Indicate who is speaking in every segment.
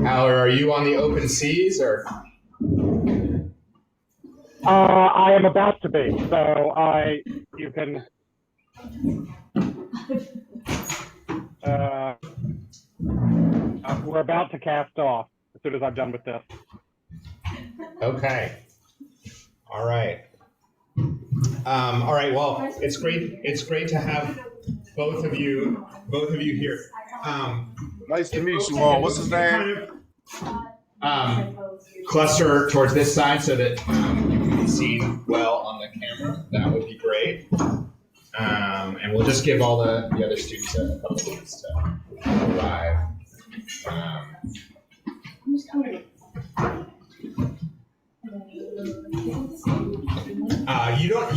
Speaker 1: Howard, are you on the open seas or?
Speaker 2: I am about to be, so you can. We're about to cast off as soon as I'm done with this.
Speaker 1: Okay. All right. All right. Well, it's great. It's great to have both of you here.
Speaker 3: Nice to meet you all. What's his name?
Speaker 1: Cluster towards this side so that you can be seen well on the camera. That would be great. And we'll just give all the other students a couple of minutes to arrive.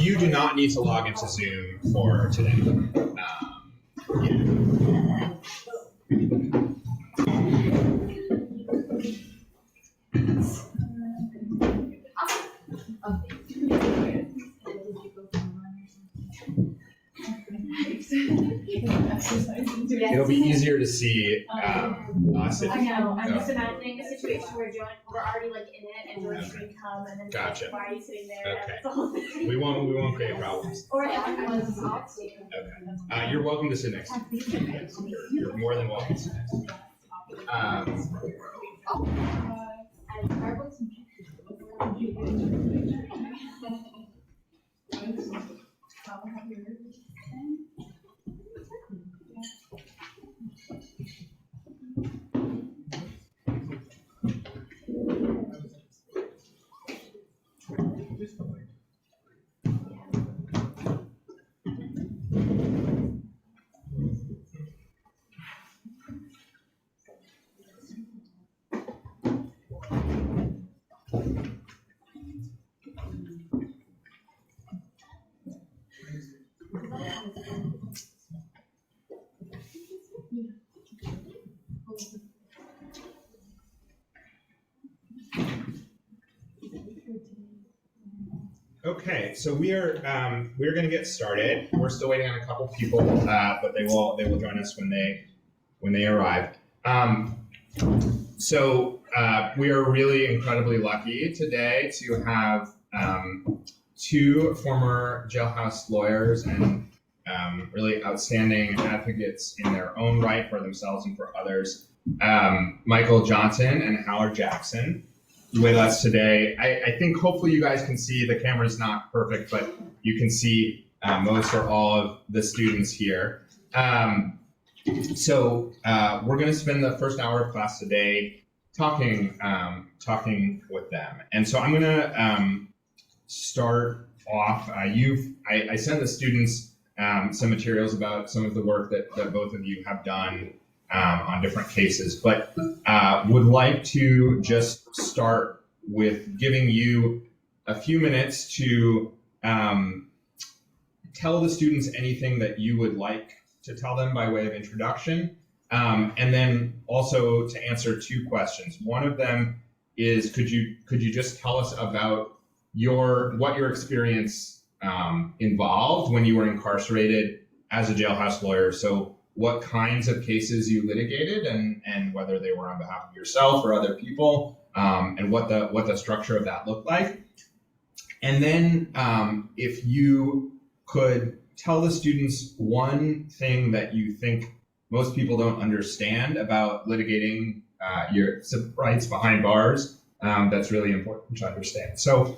Speaker 1: You do not need to log into Zoom for today. Yeah. It'll be easier to see us.
Speaker 4: I know. I'm just imagining a situation where we're already like in it, and Jordan's going to come, and then
Speaker 1: Gotcha.
Speaker 4: like, why are you sitting there?
Speaker 1: Okay.
Speaker 4: That's the whole thing.
Speaker 1: We won't create problems.
Speaker 4: Or everyone's
Speaker 1: Okay. You're welcome to sit next to me. You're more than welcome to sit next to me. Okay, so we're going to get started. We're still waiting on a couple people, but they will join us when they arrive. So we are really incredibly lucky today to have two former jailhouse lawyers and really outstanding advocates in their own right for themselves and for others, Michael Johnson and Howard Jackson, with us today. I think hopefully you guys can see, the camera's not perfect, but you can see most or all of the students here. So we're going to spend the first hour of class today talking with them. And so I'm going to start off. I sent the students some materials about some of the work that both of you have done on different cases, but would like to just start with giving you a few minutes to tell the students anything that you would like to tell them by way of introduction, and then also to answer two questions. One of them is, could you just tell us about what your experience involved when you were incarcerated as a jailhouse lawyer? So what kinds of cases you litigated, and whether they were on behalf of yourself or other people, and what the structure of that looked like. And then if you could tell the students one thing that you think most people don't understand about litigating your civil rights behind bars, that's really important to understand. So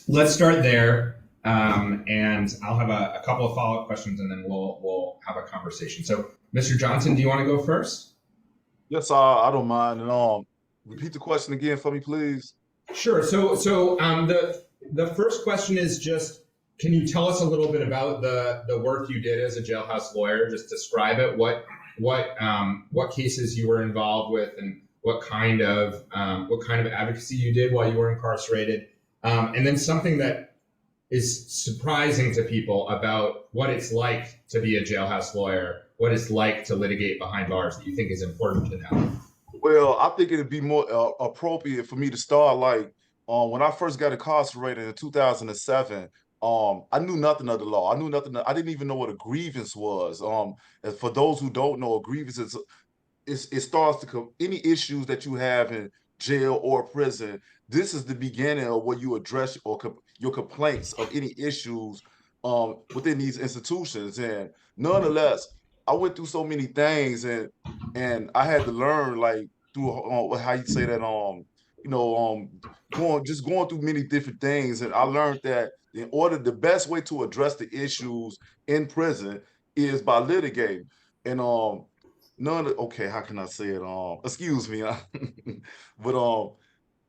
Speaker 1: let's start there. And I'll have a couple of follow-up questions, and then we'll have a conversation. So, Mr. Johnson, do you want to go first?
Speaker 3: Yes, I don't mind. And repeat the question again for me, please.
Speaker 1: Sure. So the first question is just, can you tell us a little bit about the work you did as a jailhouse lawyer? Just describe it. What cases you were involved with, and what kind of advocacy you did while you were incarcerated, and then something that is surprising to people about what it's like to be a jailhouse lawyer, what it's like to litigate behind bars, that you think is important to know.
Speaker 3: Well, I think it'd be more appropriate for me to start when I first got incarcerated in 2007. I knew nothing of the law. I knew nothing. I didn't even know what a grievance was. And for those who don't know, a grievance it starts to any issues that you have in jail or prison. This is the beginning of where you address or your complaints of any issues within these institutions. And nonetheless, I went through so many things, and I had to learn like through how you say that you know going through many different things, and I learned that in order the best way to address the issues in prison is by litigating. And okay, how can I say it? Excuse me. But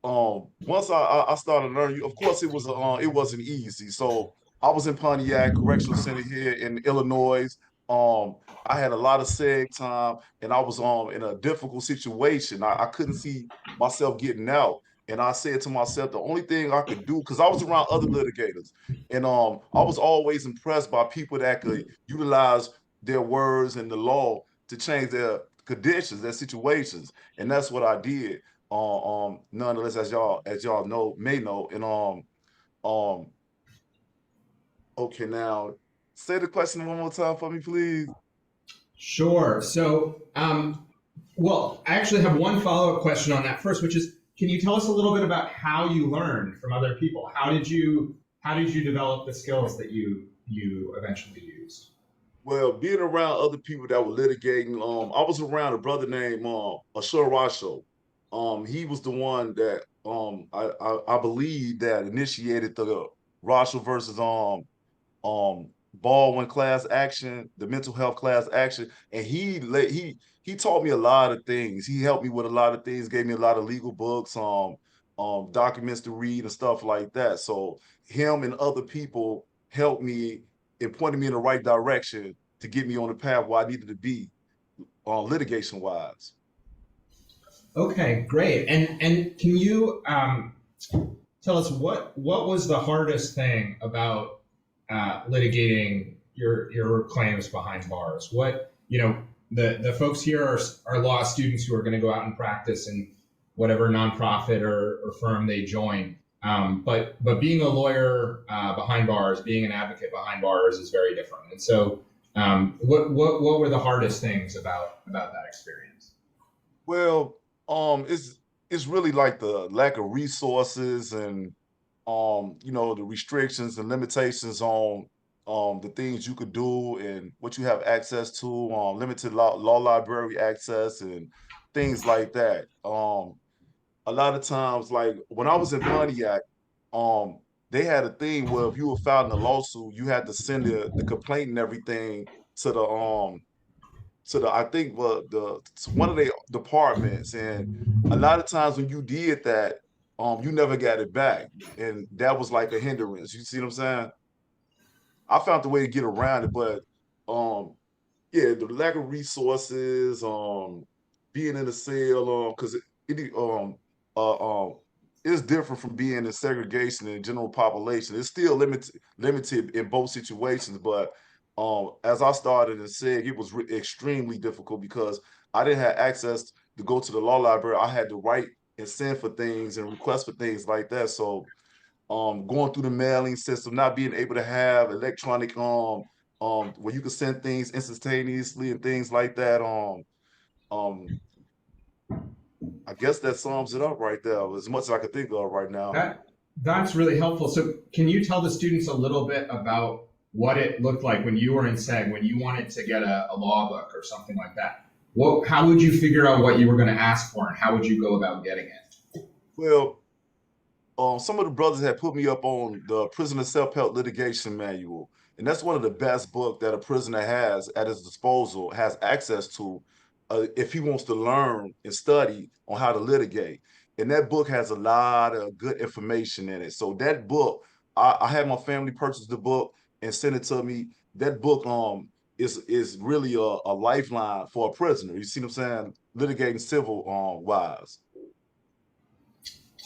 Speaker 3: once I started learning, of course it wasn't easy. So I was in Pontiac Correctional Center here in Illinois. Um, I had a lot of seg time, and I was in a difficult situation. I couldn't see myself getting out. And I said to myself, the only thing I could do, because I was around other litigators, and I was always impressed by people that could utilize their words and the law to change their conditions, their situations. And that's what I did. Nonetheless, as y'all may know. And um okay, now say the question one more time for me, please.
Speaker 1: Sure. So, well, I actually have one follow-up question on that first, which is, can you tell us a little bit about how you learned from other people? How did you develop the skills that you eventually used?
Speaker 3: Well, being around other people that were litigating, I was around a brother named Ashur Rasho. He was the one that I believe that initiated the Rasho versus um Baldwin class action, the mental health class action, and he taught me a lot of things. He helped me with a lot of things, gave me a lot of legal books, documents to read and stuff like that. So him and other people helped me and pointed me in the right direction to get me on the path where I needed to be, litigation wise.
Speaker 1: Okay, great. And can you tell us what was the hardest thing about litigating your claims behind bars? What, the folks here are law students who are going to go out and practice in whatever nonprofit or firm they join. But being a lawyer behind bars, being an advocate behind bars is very different. And so, what were the hardest things about that experience?
Speaker 3: Well, it's really like the lack of resources and the restrictions and limitations on the things you could do and what you have access to, limited law library access and things like that. A lot of times, like when I was in Pontiac, um, they had a thing where if you were filing a lawsuit, you had to send the complaint and everything to the I think the to one of the departments, and a lot of times when you did that, you never got it back, and that was like a hindrance. You see what I'm saying? I found the way to get around it, but um, yeah, the lack of resources, being in a cell, because uh, um, it's different from being in segregation in general population. It's still limited in both situations, but as I started and said, it was extremely difficult because I didn't have access to go to the law library. I had to write and send for things and request for things like that. So going through the mailing system, not being able to have electronic where you can send things instantaneously and things like that. Um I guess that sums it up right there, as much as I could think of right now.
Speaker 1: That's really helpful. So can you tell the students a little bit about what it looked like when you were in SEG, when you wanted to get a law book or something like that? How would you figure out what you were going to ask for, and how would you go about getting it?
Speaker 3: Well, some of the brothers had put me up on the Prisoner Self-Help Litigation Manual, and that's one of the best books that a prisoner has at his disposal, has access to, if he wants to learn and study on how to litigate. And that book has a lot of good information in it. So that book, I had my family purchase the book and send it to me. That book is really a lifeline for a prisoner. You see what I'm saying? Litigating civil wise.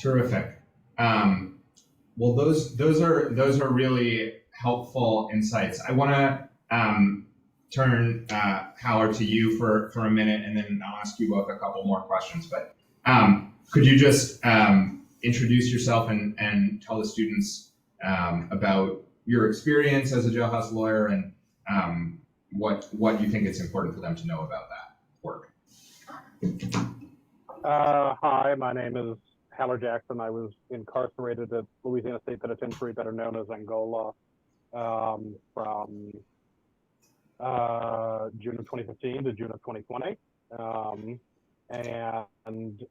Speaker 1: Terrific. Well, those are really helpful insights. I want to turn Howard to you for a minute, and then I'll ask you both a couple more questions. But could you just introduce yourself and tell the students about your experience as a jailhouse lawyer and what you think it's important for them to know about that work?
Speaker 2: Hi, my name is Haller Jackson. I was incarcerated at Louisiana State Penitentiary, better known as Angola, from June of 2015 to June of 2020. And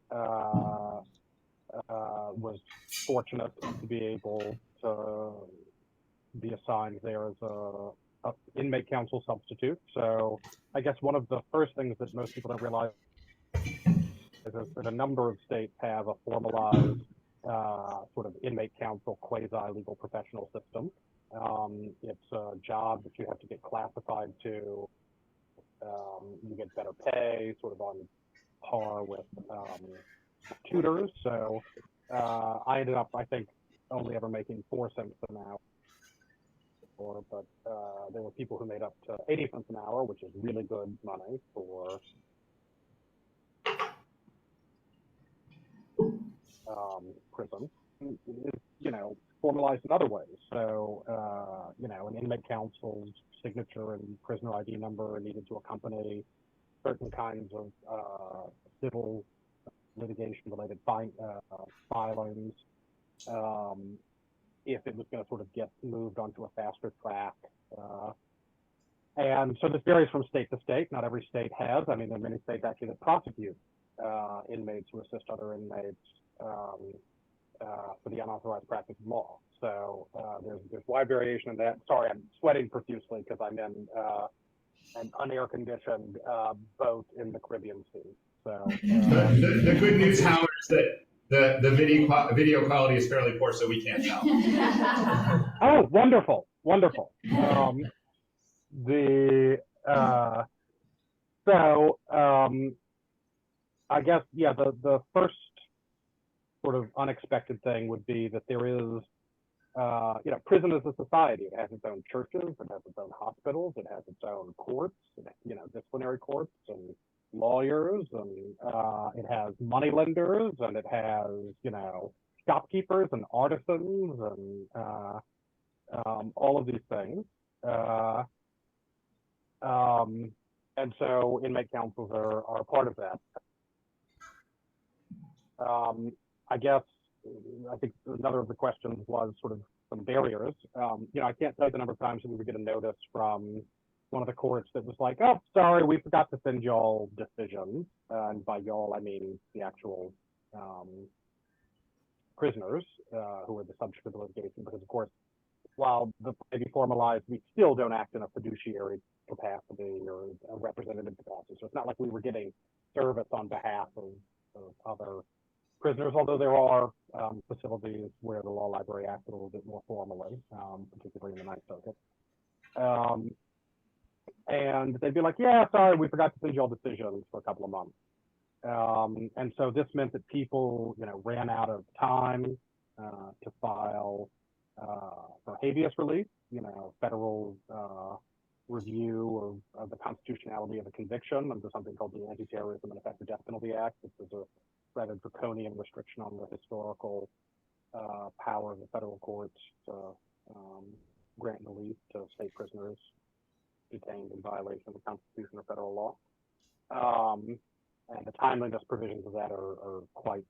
Speaker 2: was fortunate to be able to be assigned there as a inmate counsel substitute. So I guess one of the first things that most people don't realize is that a number of states have a formalized sort of inmate counsel quasi-legal professional system. It's a job that you have to get classified to. You get better pay, sort of on par with tutors. So I ended up, I think, only ever making 4 cents an hour. But there were people who made up to 80 cents an hour, which is really good money for prison. It's, you know, formalized in other ways. So, you know, an inmate counsel's signature and prisoner ID number needed to accompany certain kinds of civil litigation-related filings. If it was going to sort of get moved onto a faster track. And so this varies from state to state. Not every state has. I mean, there are many states actually that prosecute inmates who assist other inmates for the unauthorized practice of law. So there's wide variation in that. Sorry, I'm sweating profusely because I'm in an unair-conditioned boat in the Caribbean Sea. So
Speaker 1: The good news, Howard, is that the video quality is fairly poor, so we can't tell.
Speaker 2: Oh, wonderful, wonderful. I guess, yeah, the first sort of unexpected thing would be that there is, you know, prison is a society. It has its own churches, it has its own hospitals, it has its own courts, you know, disciplinary courts and lawyers, and it has moneylenders, and it has, you know, shopkeepers and artisans and all of these things. And so inmate councils are a part of that. I guess, I think another of the questions was sort of some barriers. You know, I can't tell you the number of times that we would get a notice from one of the courts that was like, oh, sorry, we forgot to send y'all decisions. And by y'all, I mean the actual prisoners who were the subject of the litigation, because of course, while the may be formalized, we still don't act in a fiduciary capacity or a representative capacity. So it's not like we were getting service on behalf of other prisoners, although there are facilities where the law library acted a little bit more formally, particularly in the Ninth Circuit. And they'd be like, yeah, sorry, we forgot to send you all decisions for a couple of months. And so this meant that people, you know, ran out of time to file for habeas relief, you know, federal review of the constitutionality of a conviction under something called the Anti-Terrorism and Effective Death Penalty Act, which is a rather draconian restriction on the historical power of the federal courts to grant relief to state prisoners detained in violation of the Constitution or federal law. And the timeliness provisions of that are quite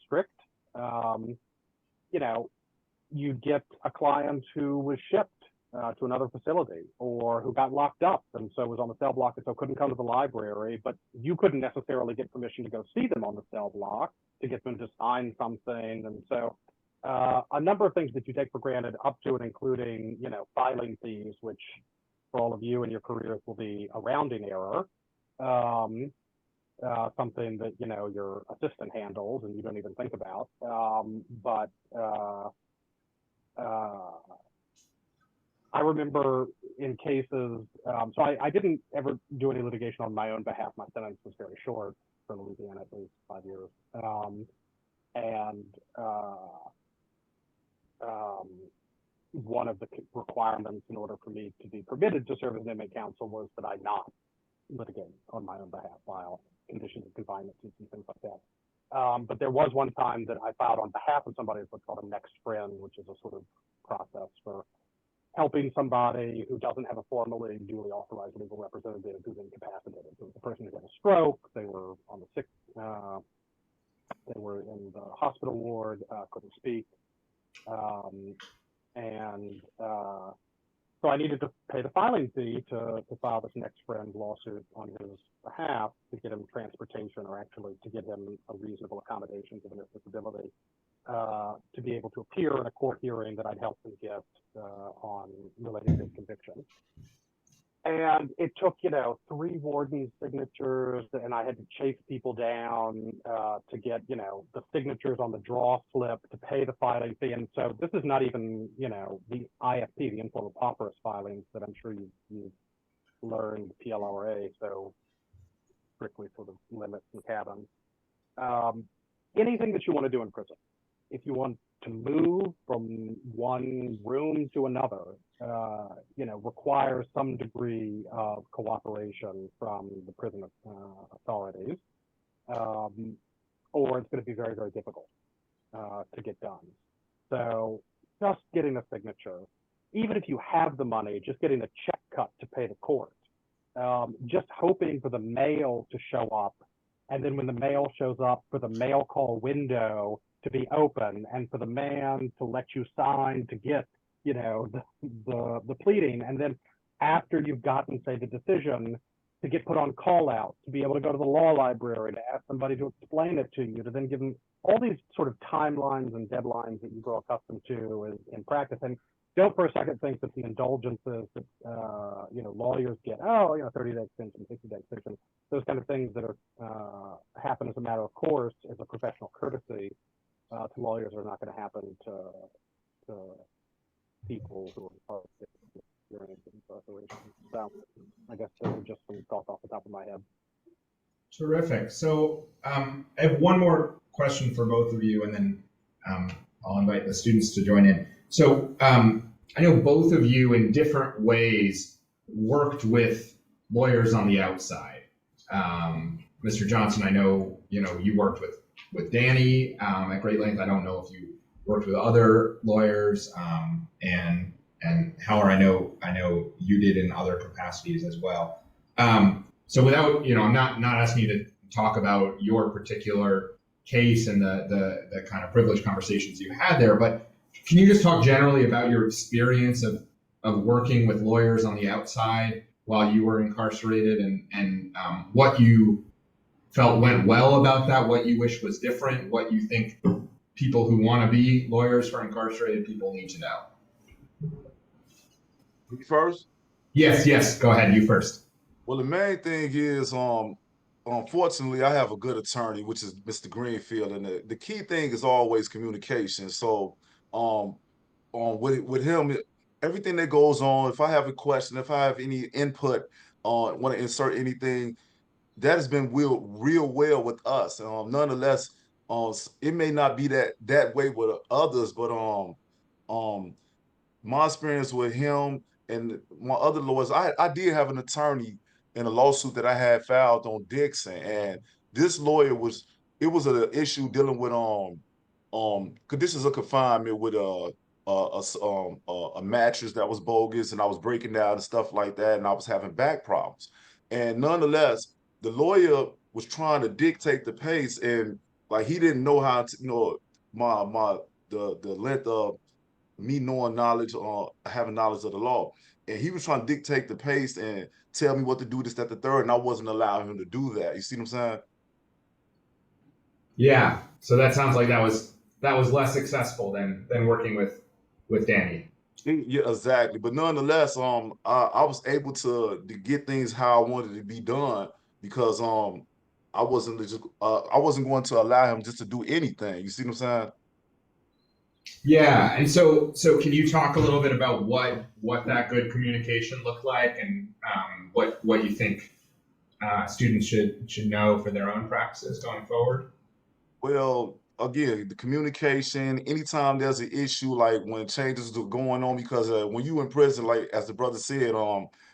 Speaker 2: strict. You know, you get a client who was shipped to another facility, or who got locked up and so was on the cell block and so couldn't come to the library, but you couldn't necessarily get permission to go see them on the cell block to get them to sign something. And so a number of things that you take for granted, up to and including, you know, filing fees, which for all of you in your careers will be a rounding error. Something that, you know, your assistant handles and you don't even think about. I remember in cases, so I didn't ever do any litigation on my own behalf. My sentence was very short for Louisiana, at least 5 years. One of the requirements in order for me to be permitted to serve as an inmate counsel was that I not litigate on my own behalf, file conditions of confinement and things like that. But there was one time that I filed on behalf of somebody, what's called a next friend, which is a sort of process for helping somebody who doesn't have a formally duly authorized legal representative who's incapacitated. So the person who had a stroke, they were to speak. So I needed to pay the filing fee to file this next friend lawsuit on his behalf to get him transportation, or actually to get him a reasonable accommodation given his disability, to be able to appear in a court hearing that I'd helped him get on related to his conviction. And it took, 3 warden signatures, and I had to chase people down to get, the signatures on the draw slip to pay the filing fee. And so this is not even, the IFP, the informal pauperous filings that I'm sure you've learned PLRA, so strictly sort of limits and cabins. Anything that you want to do in prison. If you want to move from one room to another, requires some degree of cooperation from the prison authorities, or it's going to be very, very difficult to get done. So just getting a signature, even if you have the money, just getting a check cut to pay the court, just hoping for the mail to show up, and then when the mail shows up, for the mail call window to be open, and for the man to let you sign to get, the pleading, and then after you've gotten, say, the decision, to get put on call out, to be able to go to the law library, to ask somebody to explain it to you, to then give them all these sort of timelines and deadlines that you grow accustomed to in practice. And don't for a second think that the indulgences that lawyers get, 30-day extension, 60-day extension, those kind of things that are happen as a matter of course, as a professional courtesy to lawyers, are not going to happen to people who are experienced in incarceration. So I guess those are just some thoughts off the top of my head.
Speaker 1: Terrific. So I have one more question for both of you, and then I'll invite the students to join in. So I know both of you in different ways worked with lawyers on the outside. Mr. Johnson, I know you worked with Danny at great length. I don't know if you worked with other lawyers, and Heller, I know you did in other capacities as well. So without, I'm not asking you to talk about your particular case and the kind of privileged conversations you had there, but can you just talk generally about your experience of working with lawyers on the outside while you were incarcerated, and what you felt went well about that, what you wish was different, what you think people who want to be lawyers for incarcerated people need to know?
Speaker 3: Me first?
Speaker 1: Yes, go ahead, you first.
Speaker 3: Well, the main thing is, unfortunately, I have a good attorney, which is Mr. Greenfield, and the key thing is always communication. So, with him, everything that goes on, if I have a question, if I have any input, want to insert anything, that has been real well with us. Nonetheless, it may not be that way with others, but my experience with him and my other lawyers, I did have an attorney in a lawsuit that I had filed on Dixon, and this lawyer it was an issue dealing with conditions of confinement with a mattress that was bogus, and I was breaking down and stuff like that, and I was having back problems. And nonetheless, the lawyer was trying to dictate the pace, and like he didn't know how to, the length of me knowing knowledge or having knowledge of the law. And he was trying to dictate the pace and tell me what to do, this, that, the third, and I wasn't allowing him to do that. You see what I'm saying?
Speaker 1: Yeah. So that sounds like that was less successful than working with Danny.
Speaker 3: Yeah, exactly. But nonetheless, I was able to get things how I wanted to be done, because I wasn't going to allow him just to do anything. You see what I'm saying?
Speaker 1: Yeah, and so can you talk a little bit about what that good communication looked like, and what you think students should know for their own practices going forward?
Speaker 3: Well, again, the communication, anytime there's an issue, like when changes are going on, because when you in prison, like as the brother said,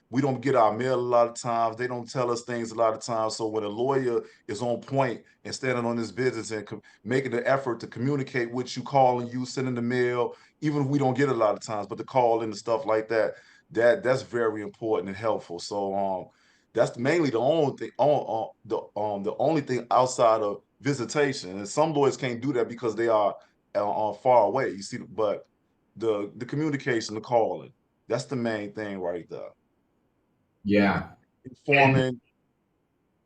Speaker 3: we don't get our mail a lot of times. They don't tell us things a lot of times. So when a lawyer is on point and standing on his business and making the effort to communicate with you, calling you, sending the mail, even if we don't get it a lot of times, but the call and the stuff like that, that's very important and helpful. So that's mainly the only thing the only thing outside of visitation. And some lawyers can't do that because they are far away. You see, but the communication, the calling, that's the main thing right there.
Speaker 1: Yeah. And
Speaker 3: Informing.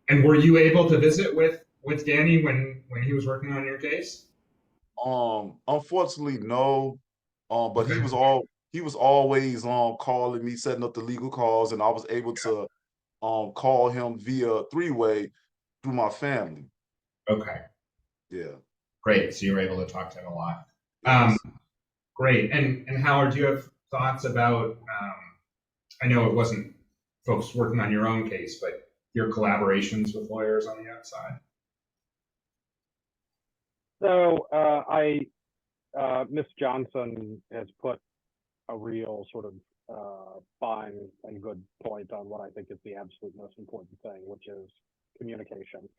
Speaker 1: and were you able to visit with Danny when he was working on your case?
Speaker 3: Unfortunately, no. But
Speaker 1: Okay.
Speaker 3: he was always calling me, setting up the legal calls, and I was able to call him via three-way through my family.
Speaker 1: Okay.
Speaker 3: Yeah.
Speaker 1: Great. So you were able to talk to him a lot. Um,
Speaker 3: Yes.
Speaker 1: great. And Howard, do you have thoughts about? I know it wasn't folks working on your own case, but your collaborations with lawyers on the outside.
Speaker 2: So Miss Johnson has put a real sort of fine and good point on what I think is the absolute most important thing, which is communication.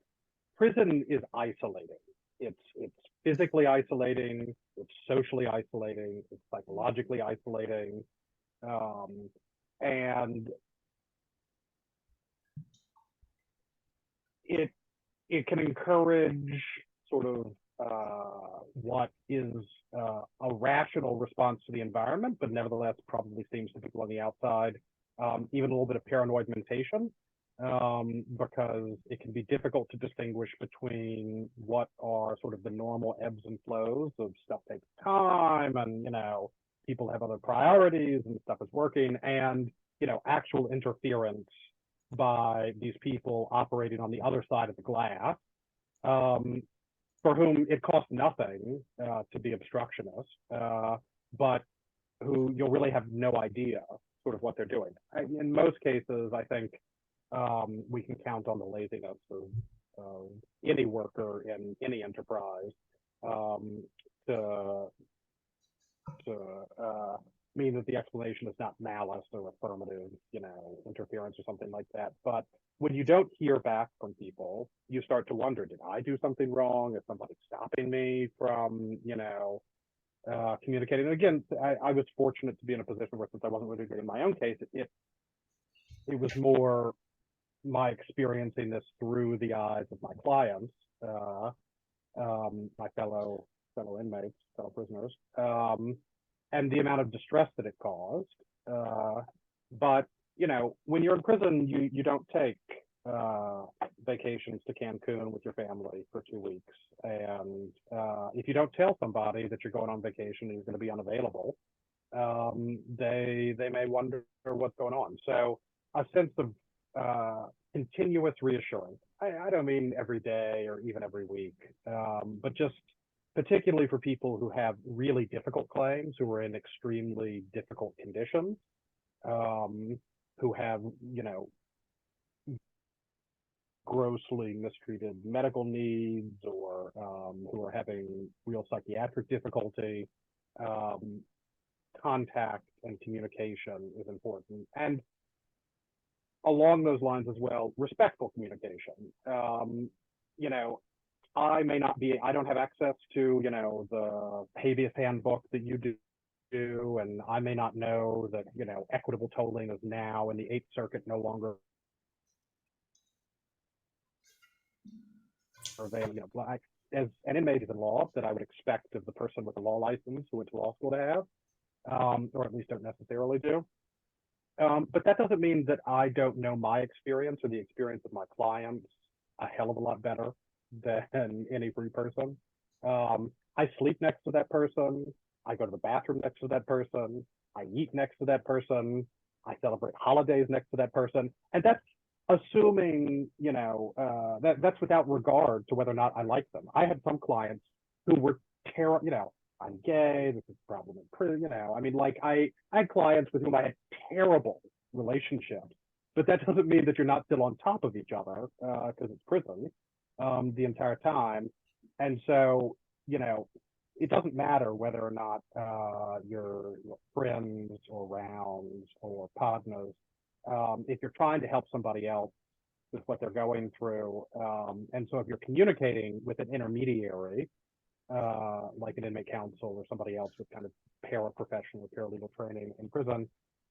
Speaker 2: Prison is isolating. It's physically isolating. It's socially isolating. It's psychologically isolating, and it it can encourage sort of what is a rational response to the environment, but nevertheless probably seems to people on the outside even a little bit of paranoid mentation, because it can be difficult to distinguish between what are sort of the normal ebbs and flows of stuff takes time, and people have other priorities and stuff is working, and actual interference by these people operating on the other side of the glass, um, for whom it costs nothing to be obstructionist, but who you'll really have no idea sort of what they're doing. In most cases, I think we can count on the laziness of any worker in any enterprise um, to mean that the explanation is not malice or affirmative, interference or something like that. But when you don't hear back from people, you start to wonder, did I do something wrong? Is somebody stopping me from, communicating? And again, I was fortunate to be in a position where, since I wasn't litigating in my own case, it was more my experiencing this through the eyes of my clients, my fellow inmates, fellow prisoners, and the amount of distress that it caused. But when you're in prison, you don't take vacations to Cancun with your family for 2 weeks, and if you don't tell somebody that you're going on vacation and you're going to be unavailable, they may wonder what's going on. So a sense of continuous reassurance. I don't mean every day or even every week, but just particularly for people who have really difficult claims, who are in extremely difficult conditions, who have, grossly mistreated medical needs, or who are having real psychiatric difficulty. Contact and communication is important. And along those lines as well, respectful communication. I don't have access to, the habeas handbook that you do, and I may not know that, equitable tolling is now in the Eighth Circuit no longer available. As an inmate in law, that I would expect of the person with a law license who went to law school to have, or at least don't necessarily do. But that doesn't mean that I don't know my experience or the experience of my clients a hell of a lot better than any free person. I sleep next to that person. I go to the bathroom next to that person. I eat next to that person. I celebrate holidays next to that person. And that's assuming, that's without regard to whether or not I like them. I had some clients who were terrible, I'm gay, this is a problem in prison, I mean, I had clients with whom I had terrible relationships, but that doesn't mean that you're not still on top of each other, because it's prison, the entire time. And so, it doesn't matter whether or not you're friends or rounds or partners. If you're trying to help somebody else with what they're going through, and so if you're communicating with an intermediary, like an inmate counsel or somebody else with kind of paraprofessional or paralegal training in prison,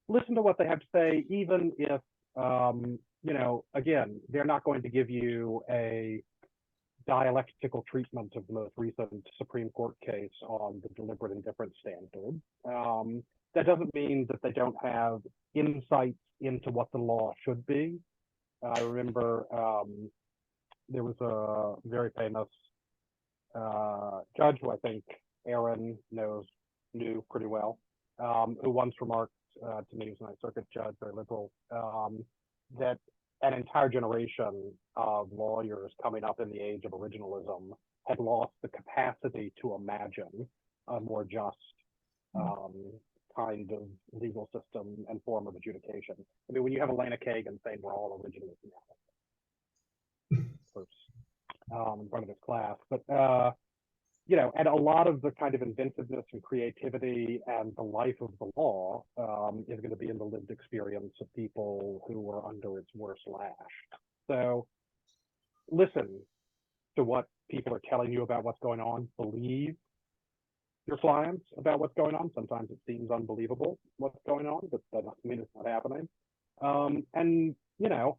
Speaker 2: listen to what they have to say, even if, again, they're not going to give you a dialectical treatment of the most recent Supreme Court case on the deliberate indifference standard. That doesn't mean that they don't have insights into what the law should be. I remember there was a very famous judge who I think Aaron knew pretty well, who once remarked to me, he was a Ninth Circuit judge, very liberal, that an entire generation of lawyers coming up in the age of originalism had lost the capacity to imagine a more just kind of legal system and form of adjudication. I mean, when you have Elena Kagan saying we're all originalists now, in front of his class, but you know, and a lot of the kind of inventiveness and creativity and the life of the law is going to be in the lived experience of people who are under its worst lash. So listen to what people are telling you about what's going on. Believe your clients about what's going on. Sometimes it seems unbelievable what's going on, but that doesn't mean it's not happening. And, you know,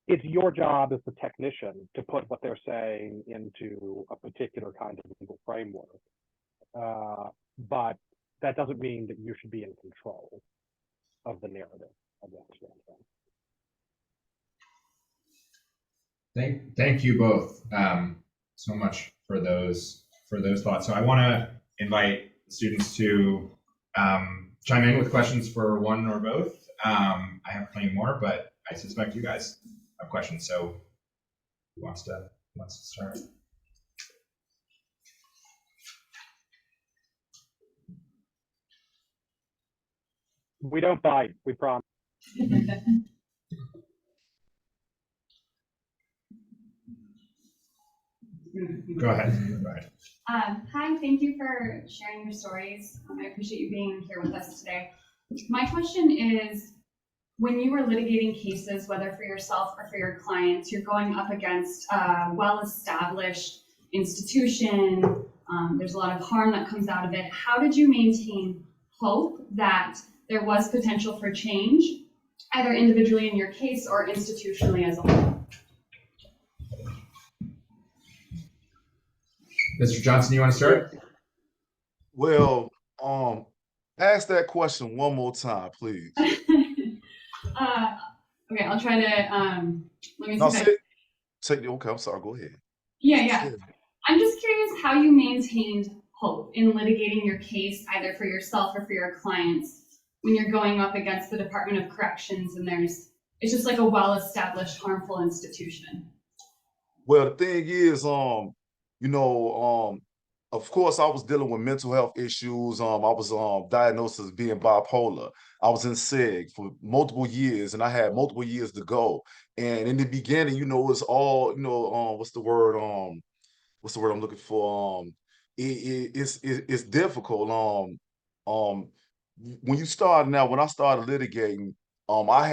Speaker 2: it's your job as the technician to put what they're saying into a particular kind of legal framework. But that doesn't mean that you should be in control of the narrative of that.
Speaker 1: Thank you both so much for those thoughts. So I want to invite students to chime in with questions for one or both. I have plenty more, but I suspect you guys have questions. So who wants to start?
Speaker 2: We don't bite, we promise.
Speaker 1: Go ahead.
Speaker 4: Hi, thank you for sharing your stories. I appreciate you being here with us today. My question is, when you are litigating cases, whether for yourself or for your clients, you're going up against a well-established institution. There's a lot of harm that comes out of it. How did you maintain hope that there was potential for change, either individually in your case or institutionally as a whole?
Speaker 1: Mr. Johnson, you want to start?
Speaker 3: Well, ask that question one more time, please.
Speaker 4: Okay, I'll try to, let me
Speaker 3: No,
Speaker 4: see.
Speaker 3: Okay, I'm sorry, go ahead.
Speaker 4: Yeah. I'm just curious how you maintained hope in litigating your case, either for yourself or for your clients, when you're going up against the Department of Corrections and it's just like a well-established harmful institution.
Speaker 3: Well, the thing is, of course, I was dealing with mental health issues. I was diagnosed as being bipolar. I was in SEG for multiple years, and I had multiple years to go. And in the beginning, it's all, what's the word I'm looking for? It's difficult. When you start now, when I started litigating, I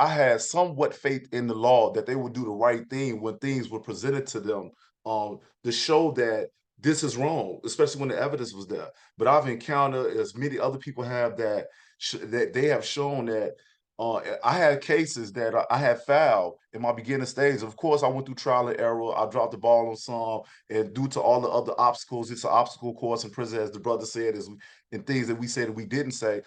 Speaker 3: had somewhat faith in the law that they would do the right thing when things were presented to them, to show that this is wrong, especially when the evidence was there. But I've encountered, as many other people have, that they have shown that I had cases that I had filed in my beginning stage. Of course, I went through trial and error. I dropped the ball on some, and due to all the other obstacles, it's an obstacle course in prison, as the brother said, and things that we said that we didn't say.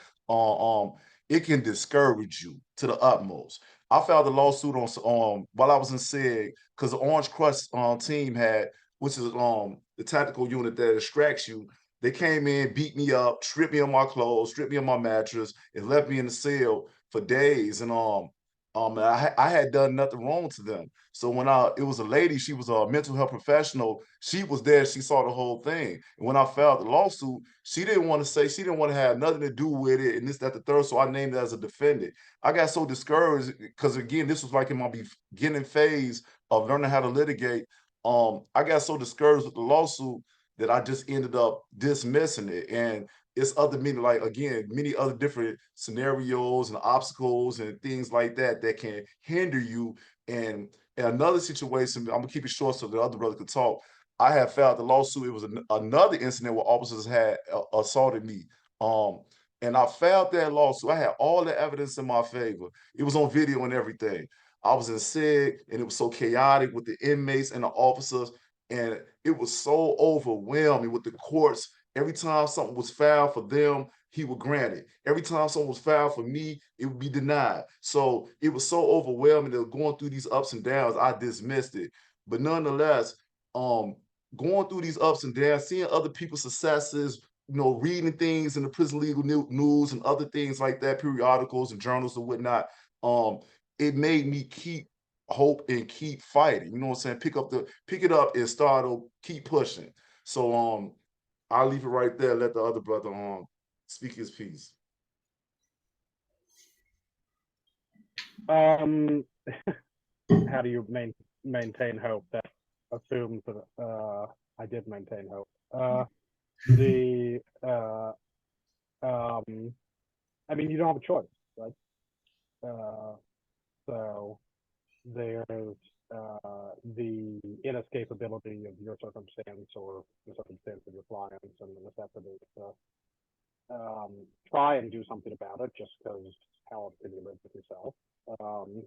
Speaker 3: It can discourage you to the utmost. I filed a lawsuit on while I was in SEG because the Orange Crush team had, which is the tactical unit that extracts you. They came in, beat me up, stripped me of my clothes, stripped me of my mattress, and left me in the cell for days. And I had done nothing wrong to them. So when it was a lady, she was a mental health professional. She was there. She saw the whole thing. And when I filed the lawsuit, she didn't want to have nothing to do with it, and this, that, the third. So I named it as a defendant. I got so discouraged because, again, this was like in my beginning phase of learning how to litigate. I got so discouraged with the lawsuit that I just ended up dismissing it. And it's many other different scenarios and obstacles and things like that can hinder you. And in another situation, I'm gonna keep it short so the other brother could talk. I had filed the lawsuit. It was another incident where officers had assaulted me. And I filed that lawsuit. I had all the evidence in my favor. It was on video and everything. I was in SIG, and it was so chaotic with the inmates and the officers, and it was so overwhelming with the courts. Every time something was filed for them, he would grant it. Every time something was filed for me, it would be denied. So it was so overwhelming that going through these ups and downs, I dismissed it. But nonetheless, um, going through these ups and downs, seeing other people's successes, reading things in the prison legal news and other things like that, periodicals and journals and whatnot, um, it made me keep hope and keep fighting. You know what I'm saying? Pick it up and start to keep pushing. So I'll leave it right there, let the other brother speak his piece.
Speaker 2: How do you maintain hope? That assumes that I did maintain hope. The I mean, you don't have a choice, right? So there's the inescapability of your circumstance or the circumstance of your clients and the necessity to try and do something about it, just because how else can you live with yourself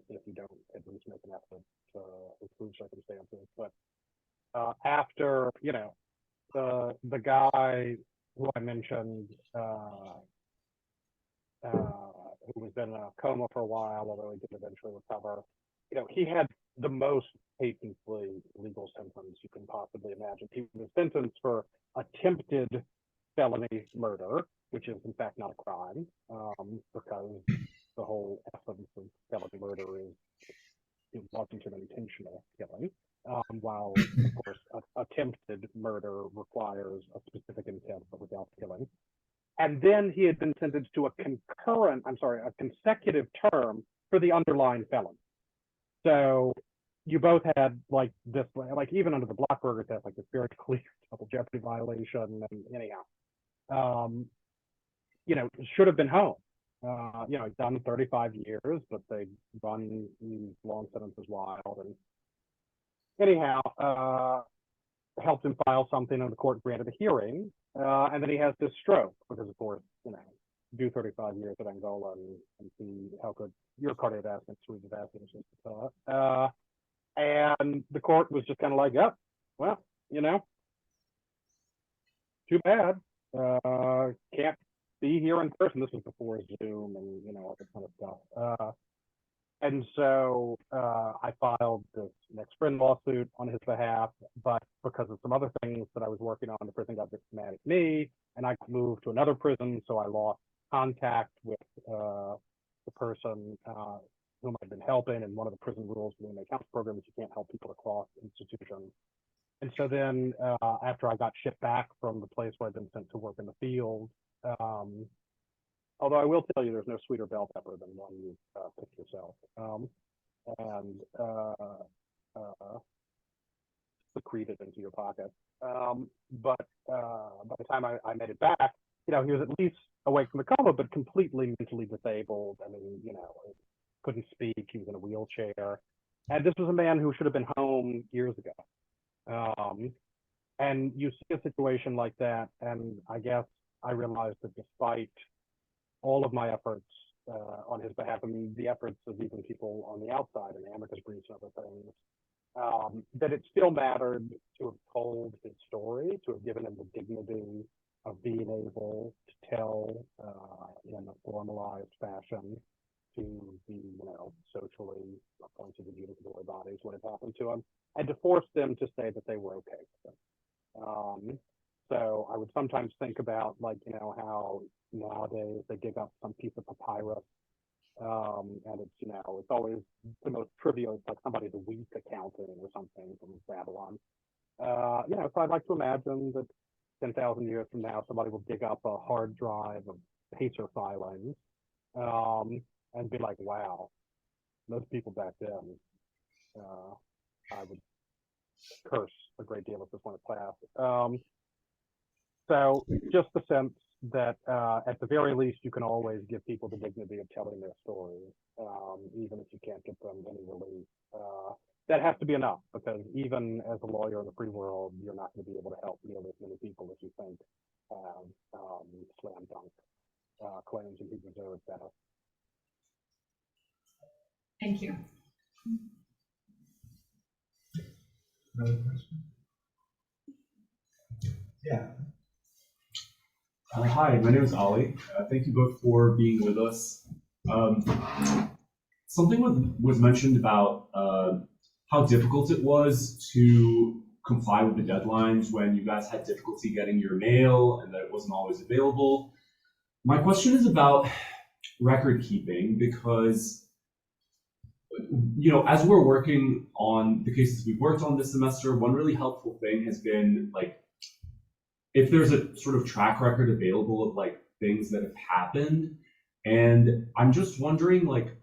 Speaker 2: if you don't at least make an effort to improve circumstances. But after, the guy who I mentioned, who was in a coma for a while, although he did eventually recover, he had the most patently legal symptoms you can possibly imagine. He was sentenced for attempted felony murder, which is in fact not a crime, because the whole essence of felony murder is it wasn't an intentional killing. While of course attempted murder requires a specific intent but without killing. And then he had been sentenced to a consecutive term for the underlying felony. So you both had like this, like even under the Blockberger test, like this very clear double jeopardy violation. And anyhow, should have been home. He's done 35 years, but they run these long sentences wild. And anyhow, helped him file something, and the court granted a hearing. And then he has this stroke because, of course, do 35 years at Angola and see how good your cardiovascular cerebrovascular system. And the court was just kind of like, yep, well, too bad. Can't be here in person. This was before Zoom and all that kind of stuff. And so I filed this next friend lawsuit on his behalf, but because of some other things that I was working on, the prison got mad at me, and I moved to another prison, so I lost contact with the person whom I'd been helping. And one of the prison rules within the counsel program is you can't help people across institutions. And so then after I got shipped back from the place where I'd been sent to work in the field, although I will tell you, there's no sweeter bell pepper than one you pick yourself. And secreted into your pocket. But by the time I made it back, he was at least awake from the coma, but completely mentally disabled. I mean, couldn't speak. He was in a wheelchair. And this was a man who should have been home years ago. And you see a situation like that, and I guess I realized that despite all of my efforts on his behalf, I mean, the efforts of even people on the outside and amicus briefs and other things, that it still mattered to have told his story, to have given him the dignity of being able to tell in a formalized fashion to the socially appointed adjudicatory bodies what had happened to him, and to force them to say that they were okay with it. So I would sometimes think about how nowadays they dig up some piece of papyrus, and it's it's always the most trivial. It's like somebody's a weak accounting or something from Babylon. So I'd like to imagine that 10,000 years from now, somebody will dig up a hard drive of Pacer filings, and be like, wow, those people back then, I would curse a great deal if this went to class. So just the sense that at the very least, you can always give people the dignity of telling their stories, even if you can't get them any relief. That has to be enough, because even as a lawyer in the free world, you're not going to be able to help nearly as many people as you think have slam dunk claims and who deserve better.
Speaker 4: Thank you.
Speaker 1: Another question? Yeah.
Speaker 5: Hi, my name is Ali. Thank you both for being with us. Something was mentioned about how difficult it was to comply with the deadlines when you guys had difficulty getting your mail and that it wasn't always available. My question is about record keeping because, you know, as we're working on the cases we've worked on this semester, one really helpful thing has been like, if there's a sort of track record available of like things that have happened. And I'm just wondering, like,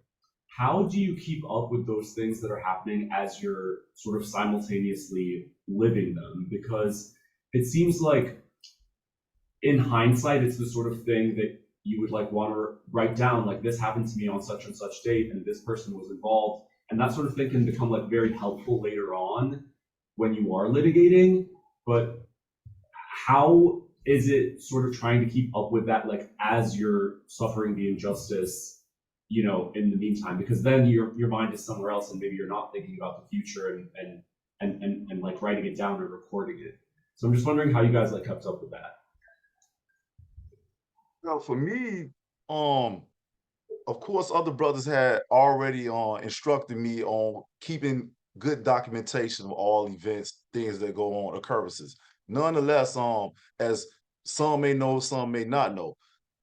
Speaker 5: how do you keep up with those things that are happening as you're sort of simultaneously living them? Because it seems like in hindsight, it's the sort of thing that you would like want to write down, like this happened to me on such and such date and this person was involved. And that sort of thing can become like very helpful later on when you are litigating. But how is it sort of trying to keep up with that, like as you're suffering the injustice, you know, in the meantime? Because then your mind is somewhere else, and maybe you're not thinking about the future and like writing it down or recording it. So I'm just wondering how you guys like kept up with that.
Speaker 3: Well, for me, of course, other brothers had already instructed me on keeping good documentation of all events, things that go on, occurrences. Nonetheless, as some may know, some may not know,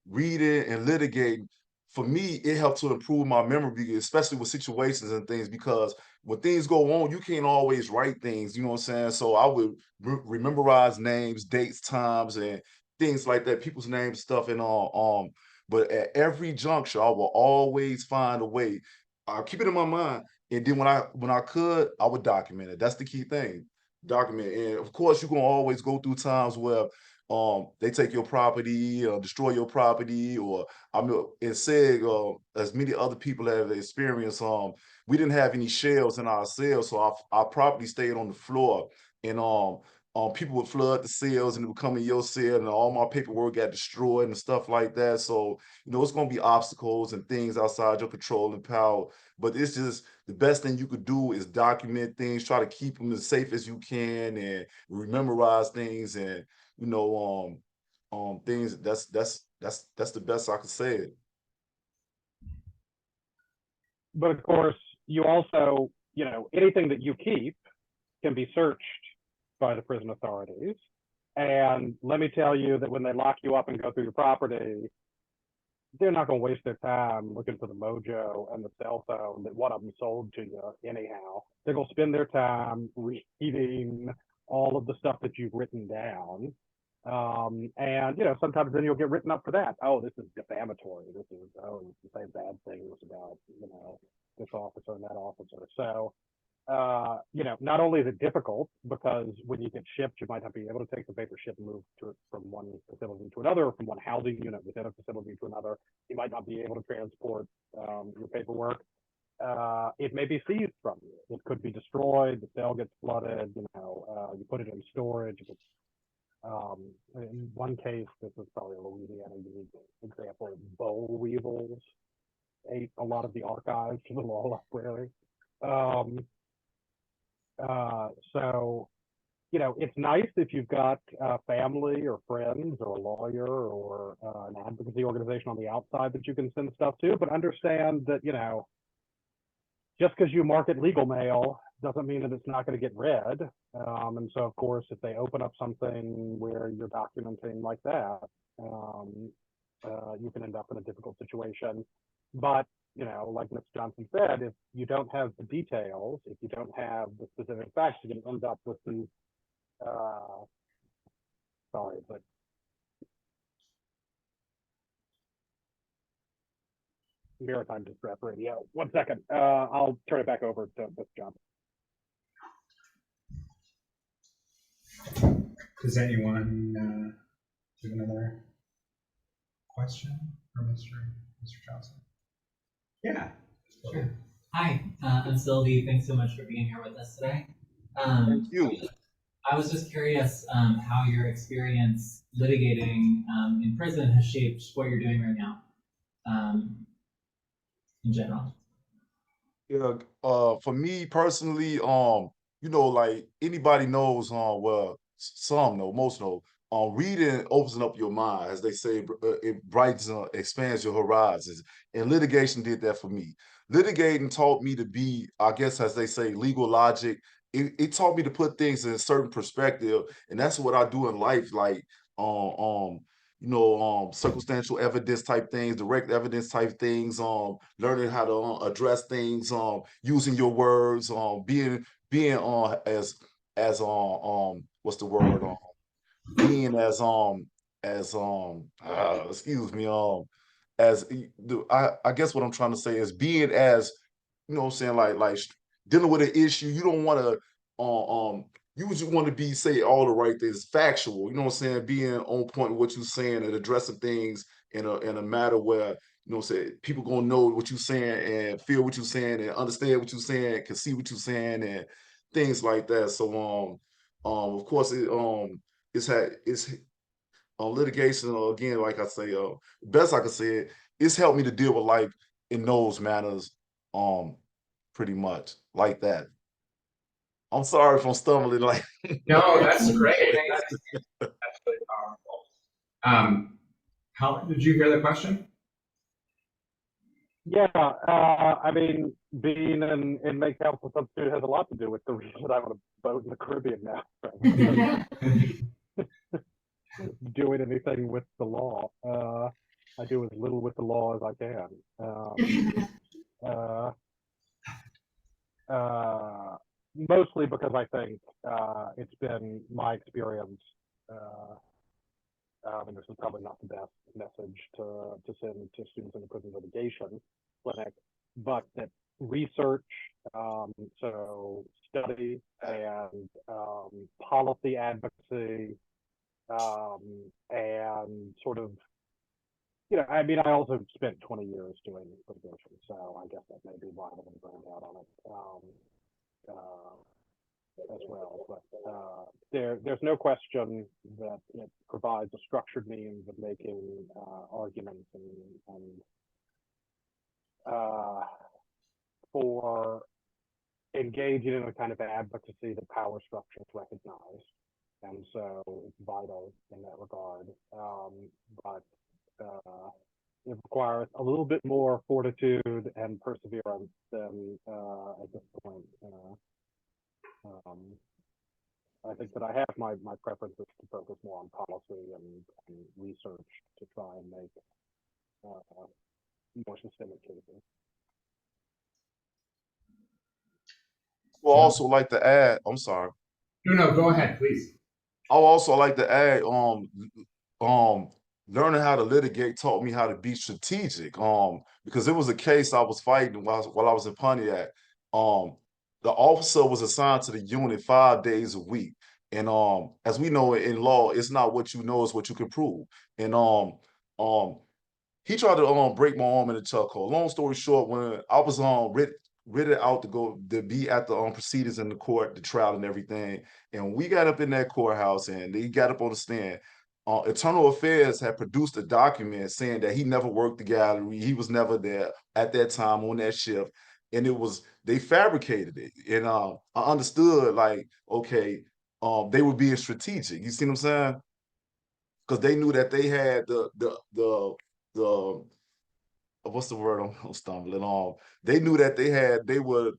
Speaker 3: reading and litigating, for me, it helped to improve my memory, especially with situations and things, because when things go on, you can't always write things, you know what I'm saying? So I would memorize names, dates, times, and things like that, people's names, stuff, and all. But at every juncture, I will always find a way. I'll keep it in my mind, and then when I could, I would document it. That's the key thing. Document. And of course, you're gonna always go through times where they take your property or destroy your property, or I mean, it said as many other people have experienced, we didn't have any shelves in our cells, so our property stayed on the floor, and people would flood the cells and it would come in your cell, and all my paperwork got destroyed and stuff like that. So, you know, it's gonna be obstacles and things outside your control and power. But it's just the best thing you could do is document things, try to keep them as safe as you can, and memorize things, and you know, things. That's the best I could say it.
Speaker 2: But of course, you also, you know, anything that you keep can be searched by the prison authorities. And let me tell you that when they lock you up and go through your property, they're not going to waste their time looking for the mojo and the cell phone that one of them sold to you anyhow. They're going to spend their time reading all of the stuff that you've written down. And, you know, sometimes then you'll get written up for that. Oh, this is defamatory. This is, oh, you say bad things about, you know, this officer and that officer. So, you know, not only is it difficult because when you get shipped, you might not be able to take the paper ship and move from one facility to another, or from one housing unit within a facility to another. You might not be able to transport your paperwork. It may be seized from you. It could be destroyed. The cell gets flooded. You know, you put it in storage. In one case, this is probably a Louisiana unique example. Boll weevils ate a lot of the archives to the law library. So, you know, it's nice if you've got family or friends or a lawyer or an advocacy organization on the outside that you can send stuff to, but understand that, you know, just because you market legal mail doesn't mean that it's not going to get read. And so, of course, if they open up something where you're documenting like that, you can end up in a difficult situation. But, you know, like Ms. Johnson said, if you don't have the details, if you don't have the specific facts, you're going to end up with these, sorry, but Maritime Distress Radio. 1 second. I'll turn it back over to Ms. Johnson.
Speaker 1: Does anyone have another question for Mr. Johnson? Yeah.
Speaker 6: Sure. Hi, I'm Sylvie. Thanks so much for being here with us today.
Speaker 3: Thank you.
Speaker 6: I was just curious how your experience litigating in prison has shaped what you're doing right now in general.
Speaker 3: Yeah, for me personally, like anybody knows, well, some know, most know, reading opens up your mind, as they say, it brightens, expands your horizons, and litigation did that for me. Litigating taught me to be, I guess, as they say, legal logic. It taught me to put things in a certain perspective, and that's what I do in life, like, um, um, circumstantial evidence type things, direct evidence type things, learning how to address things, using your words, being as what's the word, being as excuse me, I guess what I'm trying to say is being as, what I'm saying, dealing with an issue. You don't want to you just want to be say all the right things, factual, what I'm saying, being on point with what you're saying and addressing things in a matter where, say people gonna know what you're saying and feel what you're saying and understand what you're saying, can see what you're saying and things like that. So of course it's litigation, again, like I say, best I can say it, it's helped me to deal with life in those manners, pretty much like that. I'm sorry if I'm stumbling, like.
Speaker 1: No, that's great. I think that's really powerful. Helen, did you hear the question?
Speaker 2: Yeah, I mean, being an inmate counsel substitute has a lot to do with the reason that I want to vote in the Caribbean now. Doing anything with the law. I do as little with the law as I can. Mostly because I think it's been my experience, and this is probably not the best message to send to students in the prison litigation clinic, but that research, so study and policy advocacy, and sort of, I mean, I also spent 20 years doing litigation, so I guess that may be why I haven't burned out on it as well. But there's no question that it provides a structured means of making arguments and for engaging in a kind of advocacy that power structures recognize. And so it's vital in that regard. But it requires a little bit more fortitude and perseverance than at this point. I think that I have my preferences to focus more on policy and research to try and make more systemic cases.
Speaker 3: Well, also like to add, I'm sorry.
Speaker 1: No, go ahead, please.
Speaker 3: I would also like to add, learning how to litigate taught me how to be strategic. Because it was a case I was fighting while I was in Pontiac. The officer was assigned to the unit 5 days a week. And as we know in law, it's not what you know, it's what you can prove. And he tried to break my arm in a chokehold. Long story short, when I was written out to go to be at the proceedings in the court, the trial and everything, and we got up in that courthouse and they got up on the stand. Internal Affairs had produced a document saying that he never worked the gallery, he was never there at that time on that shift, and they fabricated it. And I understood, like, okay, they were being strategic. You see what I'm saying? Because they knew that they had the what's the word I'm stumbling on. They knew that they would.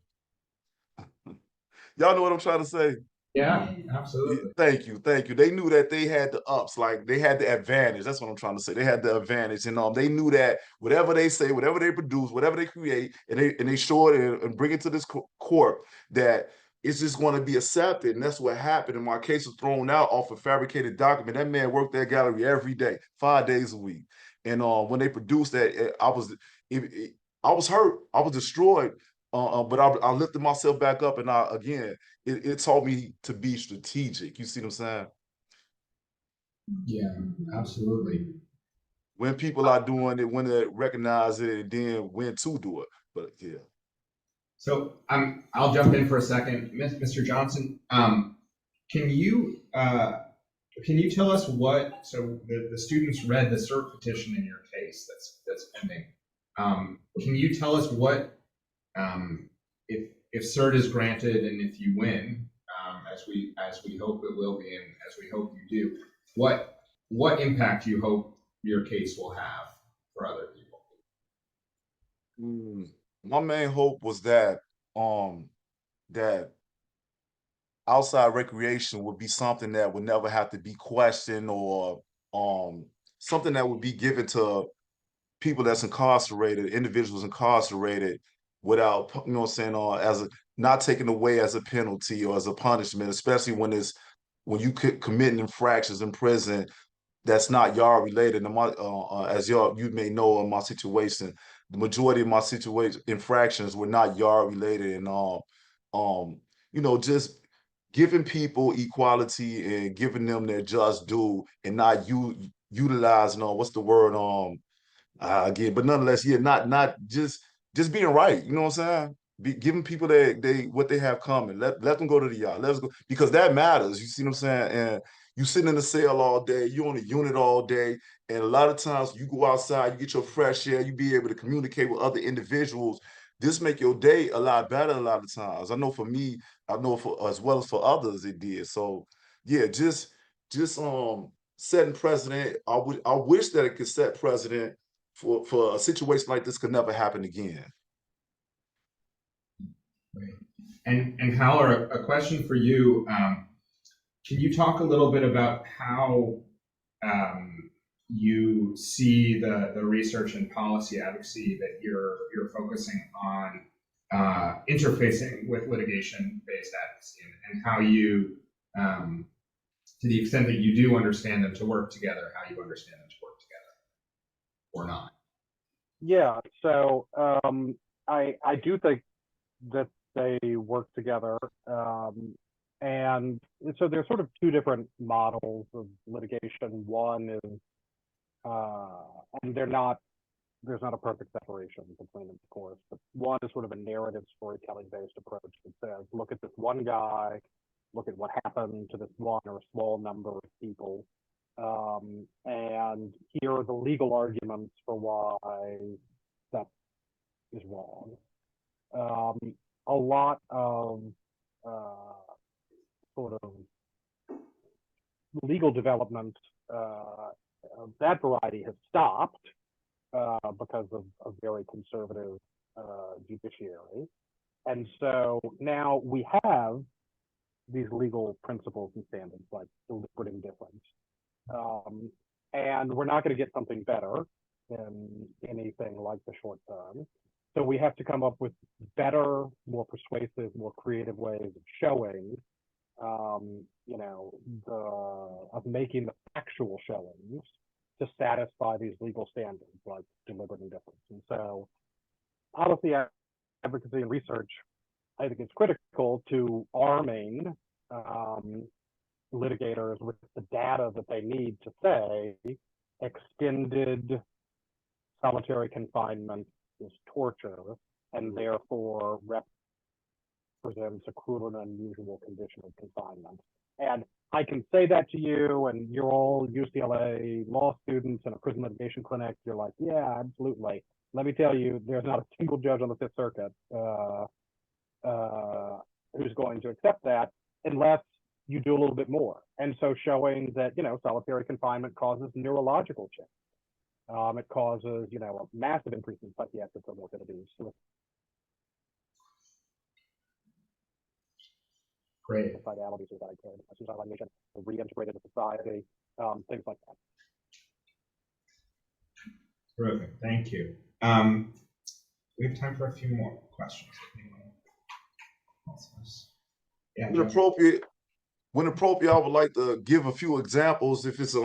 Speaker 3: Y'all know what I'm trying to say?
Speaker 1: Yeah, absolutely.
Speaker 3: Thank you. They knew that they had the ups, like they had the advantage. That's what I'm trying to say. They had the advantage, and they knew that whatever they say, whatever they produce, whatever they create, and they show it and bring it to this court, that it's just going to be accepted. And that's what happened. And my case was thrown out off a fabricated document. That man worked that gallery every day, 5 days a week. And when they produced that, I was hurt. I was destroyed. But I lifted myself back up, and it taught me to be strategic. You see what I'm saying?
Speaker 1: Yeah, absolutely.
Speaker 3: When people are doing it, when they recognize it, and then when to do it. But yeah.
Speaker 1: So I'll jump in for a second, Mr. Johnson. Can you tell us what? So the students read the cert petition in your case that's pending. Can you tell us what if cert is granted and if you win, as we hope it will be, and as we hope you do, what impact do you hope your case will have for other people?
Speaker 3: My main hope was that that outside recreation would be something that would never have to be questioned, or something that would be given to people that's incarcerated, individuals incarcerated, without, you know what I'm saying, as a not taken away as a penalty or as a punishment, especially when you committing infractions in prison that's not y'all related. And as you may know, in my situation, the majority of my situation infractions were not y'all related, and just giving people equality and giving them their just due, and not utilizing what's the word again, but nonetheless, yeah, not just being right. You know what I'm saying? Giving people they what they have coming. Let them go to the yard. Let's go, because that matters. You see what I'm saying? And you sitting in the cell all day, you on a unit all day, and a lot of times you go outside, you get your fresh air, you be able to communicate with other individuals. This make your day a lot better a lot of times. I know for me, I know for as well as for others it did. So yeah, just setting precedent. I wish that it could set precedent for a situation like this could never happen again.
Speaker 1: Right. And Howler, a question for you. Can you talk a little bit about how you see the research and policy advocacy that you're focusing on interfacing with litigation-based advocacy, and how you, to the extent that you do understand them to work together, how you understand them to work together, or not?
Speaker 2: Yeah, so I do think that they work together, and so there's sort of two different models of litigation. One is, and there's not a perfect separation between them, of course, but one is sort of a narrative storytelling based approach that says, look at this one guy, look at what happened to this one or a small number of people, and here are the legal arguments for why that is wrong. A lot of sort of legal development of that variety has stopped because of a very conservative judiciary. And so now we have these legal principles and standards like deliberate indifference. And we're not going to get something better in anything like the short term. So we have to come up with better, more persuasive, more creative ways of showing, of making the factual showings to satisfy these legal standards like deliberate indifference. And so policy advocacy and research, I think it's critical to arming litigators with the data that they need to say extended solitary confinement is torture, and therefore represents a cruel and unusual condition of confinement. And I can say that to you, and you're all UCLA law students in a prison litigation clinic. You're like, yeah, absolutely. Let me tell you, there's not a single judge on the Fifth Circuit who's going to accept that unless you do a little bit more. And so showing that, solitary confinement causes neurological change. It causes, a massive increase in psychiatric comorbidities.
Speaker 1: Great.
Speaker 2: Suicidality, suicidalization, reintegrated to society, things like that.
Speaker 1: Terrific. Thank you. We have time for a few more questions. Yeah.
Speaker 3: When appropriate, I would like to give a few examples if it's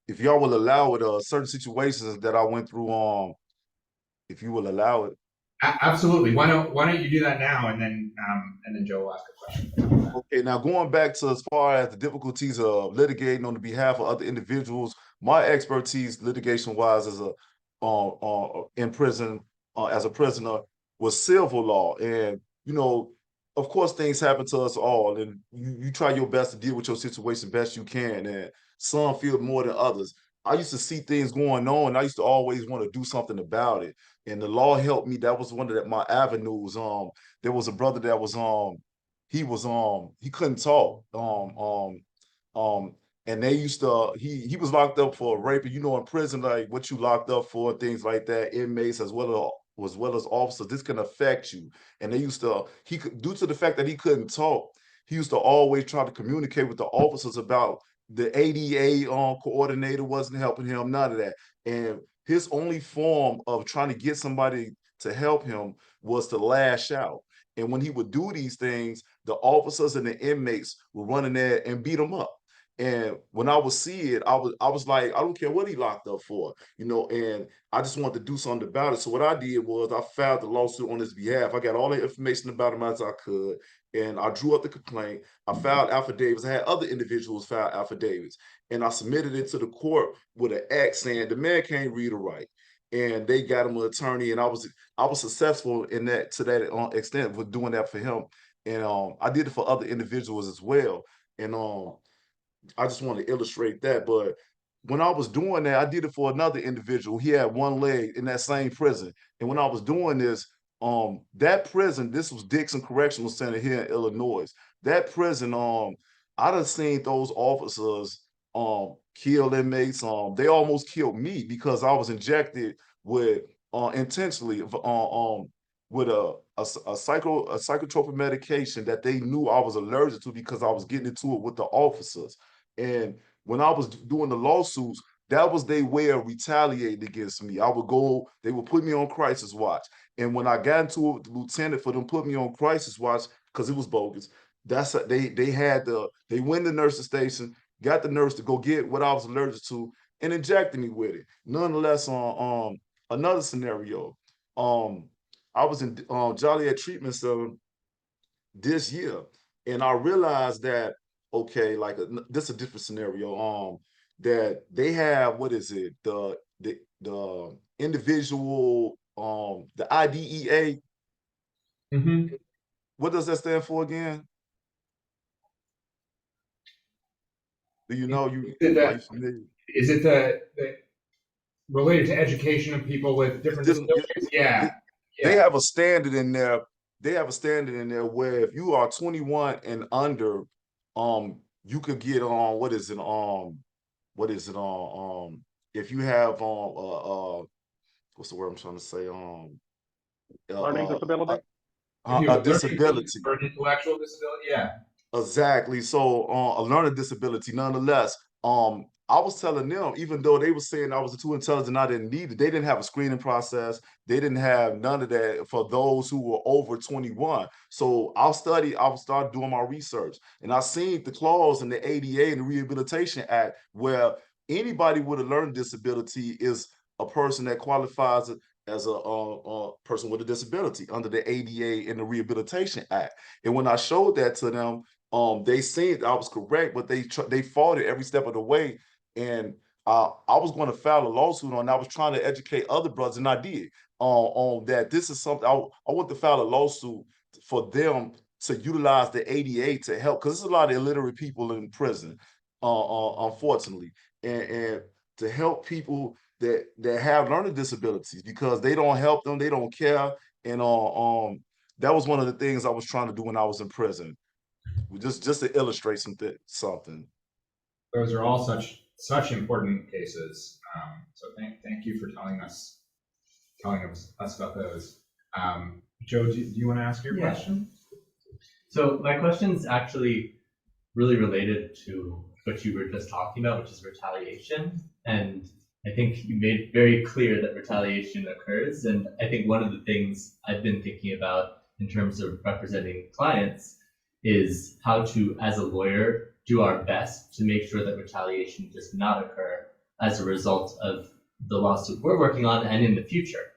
Speaker 3: if y'all will allow it, certain situations that I went through, if you will allow it.
Speaker 1: Absolutely. Why don't you do that now, and then Joe will ask a question.
Speaker 3: Okay, now going back to as far as the difficulties of litigating on the behalf of other individuals, my expertise litigation wise as in prison as a prisoner was civil law, and of course things happen to us all, and you try your best to deal with your situation best you can, and some feel more than others. I used to see things going on, and I used to always want to do something about it. And the law helped me. That was one of my avenues. There was a brother that was he couldn't talk. And they used to he was locked up for rape. You know, in prison, like what you locked up for, things like that, inmates as well as officers, this can affect you. And they used to he could, due to the fact that he couldn't talk, he used to always try to communicate with the officers about the ADA coordinator wasn't helping him, none of that. And his only form of trying to get somebody to help him was to lash out. And when he would do these things, the officers and the inmates were running there and beat him up. And when I would see it, I was like, I don't care what he locked up for, and I just wanted to do something about it. So what I did was I filed the lawsuit on his behalf. I got all the information about him as I could, and I drew up the complaint. I filed affidavits. I had other individuals file affidavits, and I submitted it to the court with an act saying the man can't read or write. And they got him an attorney, and I was successful in that to that extent with doing that for him. And I did it for other individuals as well. And I just want to illustrate that. But when I was doing that, I did it for another individual. He had one leg in that same prison. And when I was doing this, that prison, this was Dixon Correctional Center here in Illinois. That prison, I done seen those officers kill inmates. They almost killed me because I was injected with intentionally with a psychotropic medication that they knew I was allergic to because I was getting into it with the officers. And when I was doing the lawsuits, that was their way of retaliating against me. They would put me on crisis watch. And when I got into it with the lieutenant for them put me on crisis watch because it was bogus, they went to the nursing station, got the nurse to go get what I was allergic to, and injected me with it. Nonetheless, on another scenario, I was in Joliet Treatment Center this year, and I realized that okay, this is a different scenario. That they have what is it? The individual the IDEA.
Speaker 1: Mm-hmm.
Speaker 3: What does that stand for again? Do you know? Are you familiar?
Speaker 1: Is it the related to education of people with different disabilities? Yeah.
Speaker 3: They
Speaker 1: Yeah.
Speaker 3: have a standard in there. They have a standard in there where if you are 21 and under, you could get on if you have what's the word I'm trying to say?
Speaker 2: Learning disability?
Speaker 1: If you have
Speaker 3: A disability.
Speaker 1: or an intellectual disability, yeah.
Speaker 3: Exactly. So a learning disability, nonetheless. I was telling them, even though they were saying I was too intelligent, I didn't need it. They didn't have a screening process. They didn't have none of that for those who were over 21. So I would start doing my research. And I seen the clause in the ADA and the Rehabilitation Act where anybody with a learning disability is a person that qualifies as a person with a disability under the ADA and the Rehabilitation Act. And when I showed that to them, they said I was correct, but they fought it every step of the way. And I was going to file a lawsuit on. I was trying to educate other brothers, and I did on that. This is something I want to file a lawsuit for them to utilize the ADA to help, because there's a lot of illiterate people in prison, unfortunately, and to help people that have learning disabilities, because they don't help them, they don't care, and that was one of the things I was trying to do when I was in prison, just to illustrate something.
Speaker 1: Those are all such important cases. So thank you for telling us about those. Joe, do you want to ask your question?
Speaker 7: So my question's actually really related to what you were just talking about, which is retaliation. And I think you made very clear that retaliation occurs. And I think one of the things I've been thinking about in terms of representing clients is how to, as a lawyer, do our best to make sure that retaliation does not occur as a result of the lawsuit we're working on and in the future.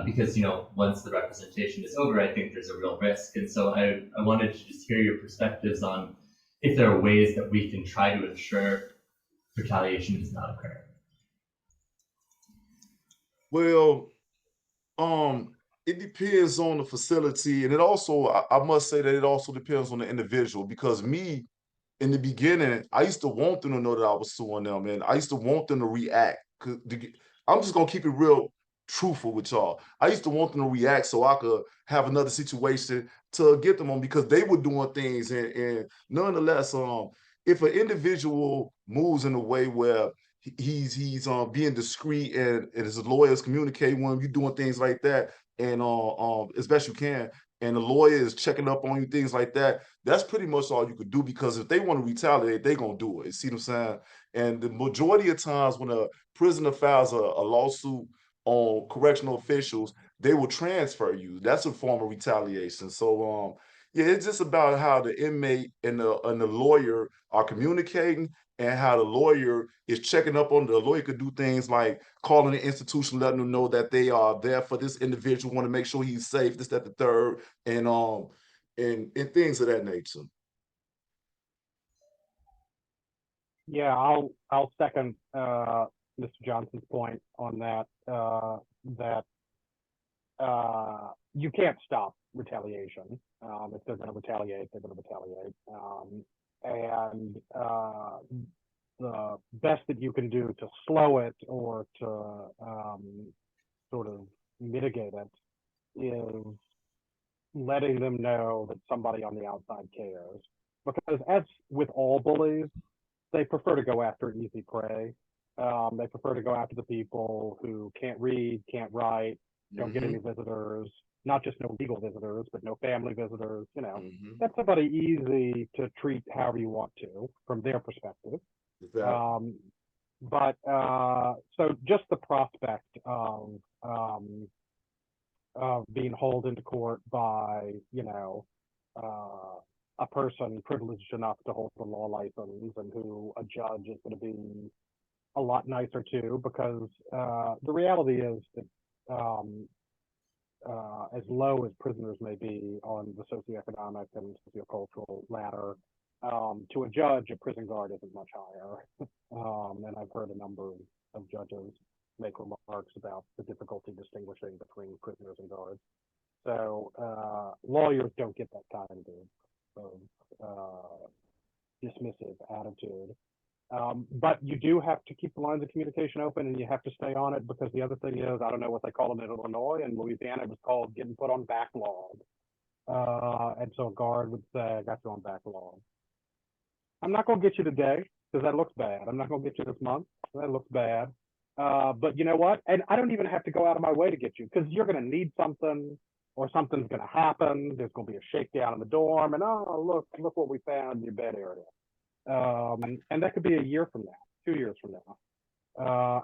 Speaker 7: Because, once the representation is over, I think there's a real risk. And so I wanted to just hear your perspectives on if there are ways that we can try to ensure retaliation does not occur.
Speaker 3: Well, it depends on the facility, and it also, I must say that it also depends on the individual, because me, in the beginning, I used to want them to know that I was suing them, and I used to want them to react. I'm just gonna keep it real truthful with y'all. I used to want them to react so I could have another situation to get them on because they were doing things, and nonetheless, if an individual moves in a way where he's being discreet and his lawyers communicate with him, you doing things like that, and as best you can, and the lawyer is checking up on you, things like that. That's pretty much all you could do because if they want to retaliate, they gonna do it. You see what I'm saying? And the majority of times when a prisoner files a lawsuit on correctional officials, they will transfer you. That's a form of retaliation. So yeah, it's just about how the inmate and the lawyer are communicating and how the lawyer is checking up on the lawyer could do things like calling the institution, letting them know that they are there for this individual, want to make sure he's safe, this, that, the third, and things of that nature.
Speaker 2: Yeah, I'll second Mr. Johnson's point on that. You can't stop retaliation. If they're going to retaliate, they're going to retaliate. And the best that you can do to slow it or to sort of mitigate it is letting them know that somebody on the outside cares. Because as with all bullies, they prefer to go after easy prey. They prefer to go after the people who can't read, can't write, don't get any visitors, not just no legal visitors, but no family visitors. You know, that's somebody easy to treat however you want to from their perspective.
Speaker 3: Exactly.
Speaker 2: But so just the prospect of being hauled into court by, you know, a person privileged enough to hold the law license and who a judge is going to be a lot nicer to, because the reality is that as low as prisoners may be on the socioeconomic and sociocultural ladder, to a judge, a prison guard isn't much higher. And I've heard a number of judges make remarks about the difficulty distinguishing between prisoners and guards. So lawyers don't get that kind of dismissive attitude. But you do have to keep the lines of communication open, and you have to stay on it, because the other thing is, I don't know what they call them in Illinois. In Louisiana, it was called getting put on backlog. And so a guard would say, I got you on backlog. I'm not going to get you today because that looks bad. I'm not going to get you this month. That looks bad. But you know what? And I don't even have to go out of my way to get you, because you're going to need something, or something's going to happen. There's going to be a shakedown in the dorm, and oh, look what we found in your bed area. And that could be a year from now, 2 years from now.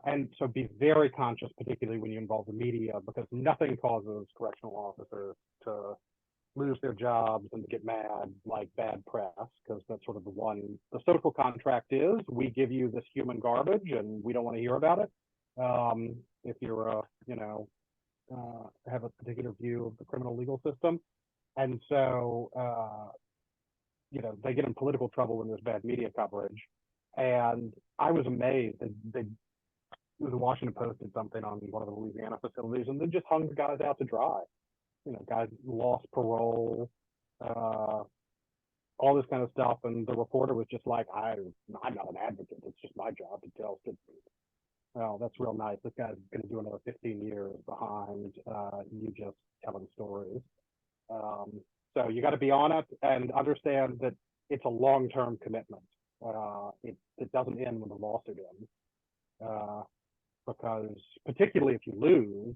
Speaker 2: And so be very conscious, particularly when you involve the media, because nothing causes correctional officers to lose their jobs and to get mad like bad press, because that's sort of the social contract is, we give you this human garbage and we don't want to hear about it. If you're have a particular view of the criminal legal system. And so, they get in political trouble when there's bad media coverage. And I was amazed that the Washington Post did something on one of the Louisiana facilities, and they just hung the guys out to dry. Guys lost parole, all this kind of stuff. And the reporter was just like, I'm not an advocate. It's just my job to tell good news. Well, that's real nice. This guy's going to do another 15 years behind you just telling stories. So you got to be on it and understand that it's a long-term commitment. It doesn't end when the lawsuit ends. Because particularly if you lose,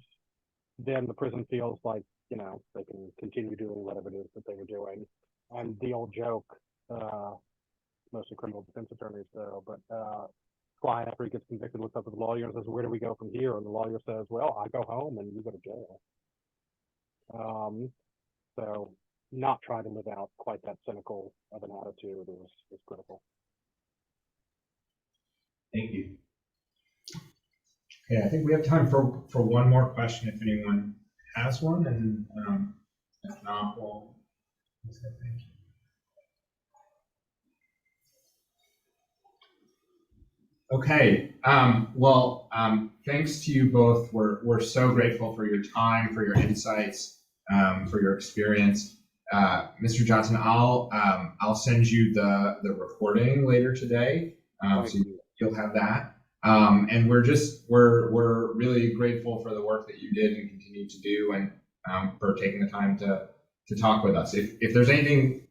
Speaker 2: then the prison feels like, they can continue doing whatever it is that they were doing. And the old joke, mostly criminal defense attorneys though, but client, after he gets convicted, looks up at the lawyer and says, where do we go from here? And the lawyer says, well, I go home and you go to jail. So not trying to live out quite that cynical of an attitude is critical.
Speaker 7: Thank you.
Speaker 1: Okay, I think we have time for one more question if anyone has one, and if not, we'll say thank you. Okay, thanks to you both. We're so grateful for your time, for your insights, for your experience. Mr. Johnson, I'll send you the recording later today,
Speaker 2: Thank
Speaker 1: so
Speaker 2: you.
Speaker 1: you'll have that. And we're really grateful for the work that you did and continue to do, and for taking the time to talk with us. If there's any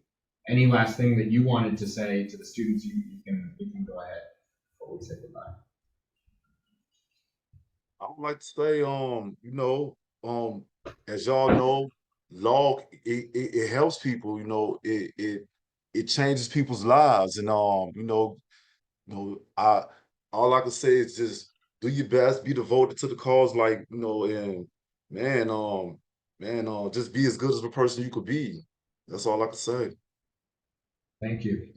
Speaker 1: last thing that you wanted to say to the students, you can go ahead before we say goodbye.
Speaker 3: I would like to say, as y'all know, law it helps people. It changes people's lives, and I all I can say is just do your best, be devoted to the cause, and just be as good as the person you could be. That's all I can say.
Speaker 1: Thank you.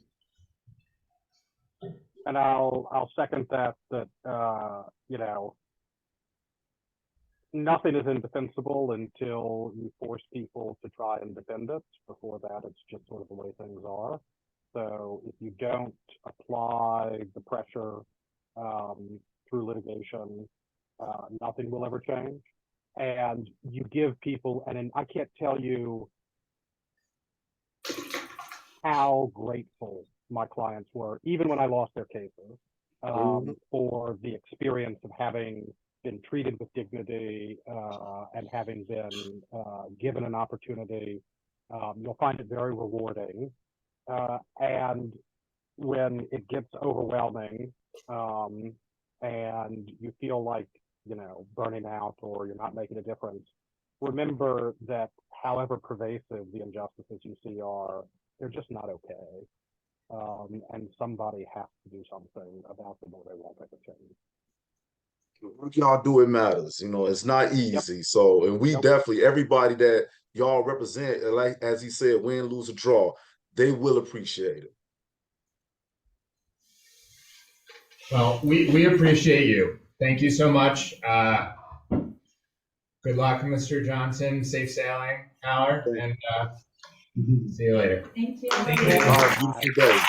Speaker 2: And I'll second that, nothing is indefensible until you force people to try and defend it. Before that, it's just sort of the way things are. So if you don't apply the pressure through litigation, nothing will ever change. And you give people, and I can't tell you how grateful my clients were, even when I lost their cases, for the experience of having been treated with dignity and having been given an opportunity. You'll find it very rewarding. And when it gets overwhelming and you feel like, burning out or you're not making a difference, remember that however pervasive the injustices you see are, they're just not okay. And somebody has to do something about them or they won't make a change.
Speaker 3: What y'all do, it matters. It's not easy. So, and we definitely, everybody that y'all represent, like as he said, win, lose, or draw, they will appreciate it.
Speaker 1: Well, we appreciate you. Thank you so much. Good luck, Mr. Johnson. Safe sailing, Howard, and see you later.
Speaker 4: Thank you.
Speaker 6: Thank you.
Speaker 3: All right, beautiful day.